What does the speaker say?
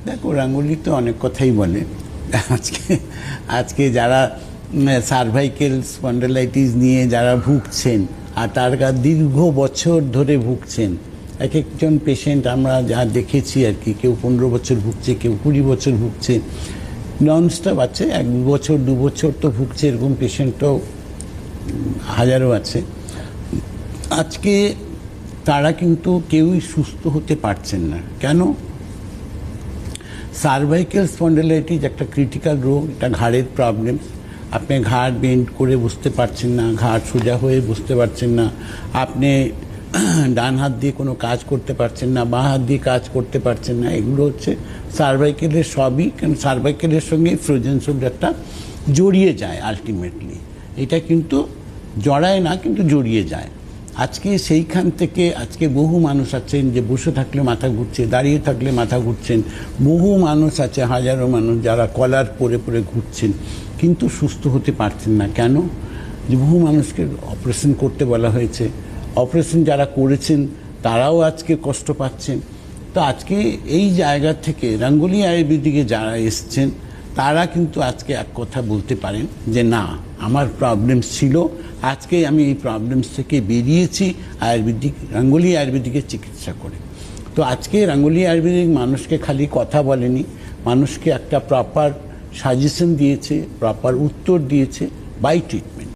দেখো, রাঙ্গুলি তো অনেক কথাই বলে। আজকে আজকে যারা সার্ভাইকেল স্পন্ডালাইটিস নিয়ে যারা ভুগছেন আর তার দীর্ঘ বছর ধরে ভুগছেন, এক একজন পেশেন্ট আমরা যা দেখেছি আর কি, কেউ 15 বছর ভুগছে, কেউ 20 বছর ভুগছে, ননস্টপ আছে, 1 বছর 2 বছর তো ভুগছে, এরকম পেশেন্টও হাজারো আছে। আজকে তারা কিন্তু কেউই সুস্থ হতে পারছেন না। কেন? সার্ভাইকেল স্পন্ডালাইটিস একটা ক্রিটিক্যাল রোগ, এটা ঘাড়ের প্রবলেম। আপনি ঘাড় বেন্ড করে বসতে পারছেন না, ঘাড় সোজা হয়ে বসতে পারছেন না, আপনি ডান হাত দিয়ে কোনো কাজ করতে পারছেন না, বাঁ হাত দিয়ে কাজ করতে পারছেন না। এগুলো হচ্ছে সার্ভাইকেলের সবই, কারণ সার্ভাইকেলের সঙ্গে ফ্রোজেন শোল্ডারটা জড়িয়ে যায় আলটিমেটলি। এটা কিন্তু জড়ায় না, কিন্তু জড়িয়ে যায়। আজকে সেইখান থেকে আজকে বহু মানুষ আছেন যে বসে থাকলে মাথা ঘুরছে, দাঁড়িয়ে থাকলে মাথা ঘুরছেন। বহু মানুষ আছে, হাজারো মানুষ যারা কলার পরে পরে ঘুরছেন, কিন্তু সুস্থ হতে পারছেন না। কেন? যে বহু মানুষকে অপারেশন করতে বলা হয়েছে, অপারেশন যারা করেছেন তারাও আজকে কষ্ট পাচ্ছেন। তো আজকে এই জায়গা থেকে রাঙ্গুলি আয়ুর্বেদিকে যারা এসছেন তারা কিন্তু আজকে এক কথা বলতে পারেন যে না, আমার প্রবলেমস ছিল, আজকে আমি এই প্রবলেমস থেকে বেরিয়েছি রাঙ্গুলি আয়ুর্বেদিকের চিকিৎসা করে। তো আজকে রাঙ্গুলি আয়ুর্বেদিক মানুষকে খালি কথা বলেনি, মানুষকে একটা প্রপার সাজেশন দিয়েছে, প্রপার উত্তর দিয়েছে বাই ট্রিটমেন্ট।